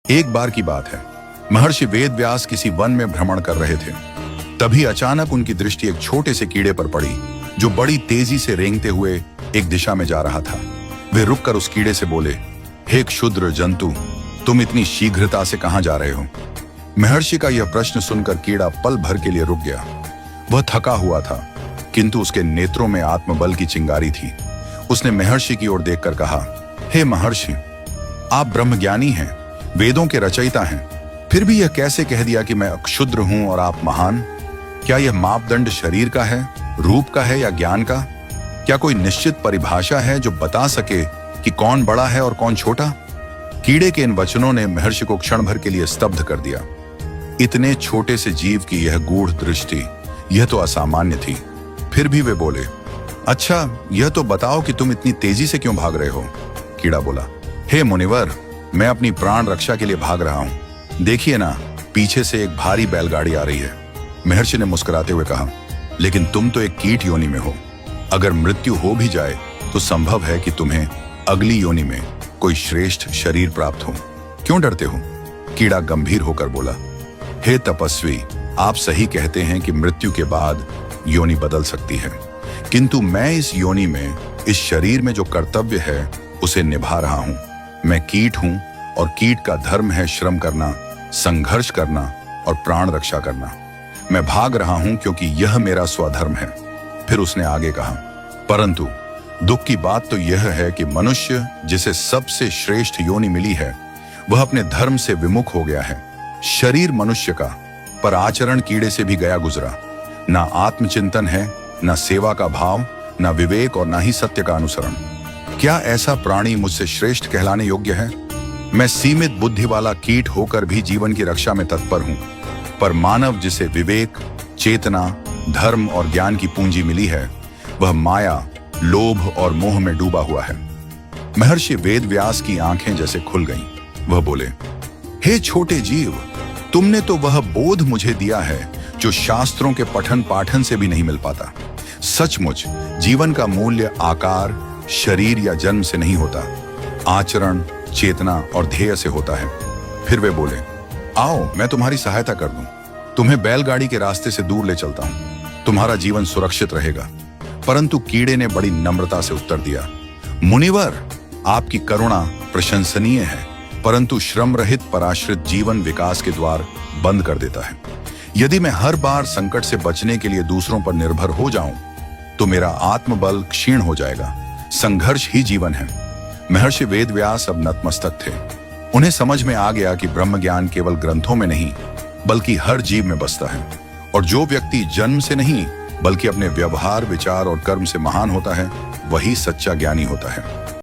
एक बार की बात है, महर्षि वेदव्यास किसी वन में भ्रमण कर रहे थे। तभी अचानक उनकी दृष्टि एक छोटे से कीड़े पर पड़ी जो बड़ी तेजी से रेंगते हुए एक दिशा में जा रहा था। वे रुककर उस कीड़े से बोले, हे क्षुद्र जंतु, तुम इतनी शीघ्रता से कहां जा रहे हो? महर्षि का यह प्रश्न सुनकर कीड़ा पल भर के लिए रुक गया। वह थका हुआ था, किंतु उसके नेत्रों में आत्मबल की चिंगारी थी। उसने महर्षि की ओर देखकर कहा, हे महर्षि, आप ब्रह्मज्ञानी हैं, वेदों के रचयिता हैं, फिर भी यह कैसे कह दिया कि मैं क्षुद्र हूं और आप महान? क्या यह मापदंड शरीर का है, रूप का है या ज्ञान का? क्या कोई निश्चित परिभाषा है जो बता सके कि कौन बड़ा है और कौन छोटा? कीड़े के इन वचनों ने महर्षि को क्षण भर के लिए स्तब्ध कर दिया। इतने छोटे से जीव की यह गूढ़ दृष्टि, यह तो असामान्य थी। फिर भी वे बोले, अच्छा, यह तो बताओ कि तुम इतनी तेजी से क्यों भाग रहे हो? कीड़ा बोला, हे मुनिवर, मैं अपनी प्राण रक्षा के लिए भाग रहा हूं। देखिए ना, पीछे से एक भारी बैलगाड़ी आ रही है। महर्षि ने मुस्कुराते हुए कहा, लेकिन तुम तो एक कीट योनि में हो। अगर मृत्यु हो भी जाए तो संभव है कि तुम्हें अगली योनि में कोई श्रेष्ठ शरीर प्राप्त हो। क्यों डरते हो? कीड़ा गंभीर होकर बोला, हे तपस्वी, आप सही कहते हैं कि मृत्यु के बाद योनि बदल सकती है, किंतु मैं इस योनि में, इस शरीर में जो कर्तव्य है उसे निभा रहा हूं। मैं कीट हूं और कीट का धर्म है श्रम करना, संघर्ष करना और प्राण रक्षा करना। मैं भाग रहा हूं क्योंकि यह मेरा स्वधर्म है। फिर उसने आगे कहा, परंतु दुख की बात तो यह है कि मनुष्य, जिसे सबसे श्रेष्ठ योनि मिली है, वह अपने धर्म से विमुख हो गया है। शरीर मनुष्य का, पर आचरण कीड़े से भी गया गुजरा। ना आत्मचिंतन है, ना सेवा का भाव, ना विवेक और ना ही सत्य का अनुसरण। क्या ऐसा प्राणी मुझसे श्रेष्ठ कहलाने योग्य है? मैं सीमित बुद्धि वाला कीट होकर भी जीवन की रक्षा में तत्पर हूं, पर मानव जिसे विवेक, चेतना, धर्म और ज्ञान की पूंजी मिली है, वह माया, लोभ और मोह में डूबा हुआ है। महर्षि वेदव्यास की आंखें जैसे खुल गईं। वह बोले, हे छोटे जीव, तुमने तो वह बोध मुझे दिया है जो शास्त्रों के पठन पाठन से भी नहीं मिल पाता। सचमुच जीवन का मूल्य आकार, शरीर या जन्म से नहीं होता, आचरण, चेतना और ध्येय से होता है। फिर वे बोले, आओ, मैं तुम्हारी सहायता कर दूं। तुम्हें बैलगाड़ी के रास्ते से दूर ले चलता हूं। तुम्हारा जीवन सुरक्षित रहेगा। परंतु कीड़े ने बड़ी नम्रता से उत्तर दिया, मुनिवर, आपकी करुणा प्रशंसनीय है, परंतु श्रम रहित पराश्रित जीवन विकास के द्वार बंद कर देता है। यदि मैं हर बार संकट से बचने के लिए दूसरों पर निर्भर हो जाऊं, तो मेरा आत्मबल क्षीण हो जाएगा। संघर्ष ही जीवन है। महर्षि वेदव्यास अब नतमस्तक थे। उन्हें समझ में आ गया कि ब्रह्म ज्ञान केवल ग्रंथों में नहीं, बल्कि हर जीव में बसता है। और जो व्यक्ति जन्म से नहीं, बल्कि अपने व्यवहार, विचार और कर्म से महान होता है, वही सच्चा ज्ञानी होता है।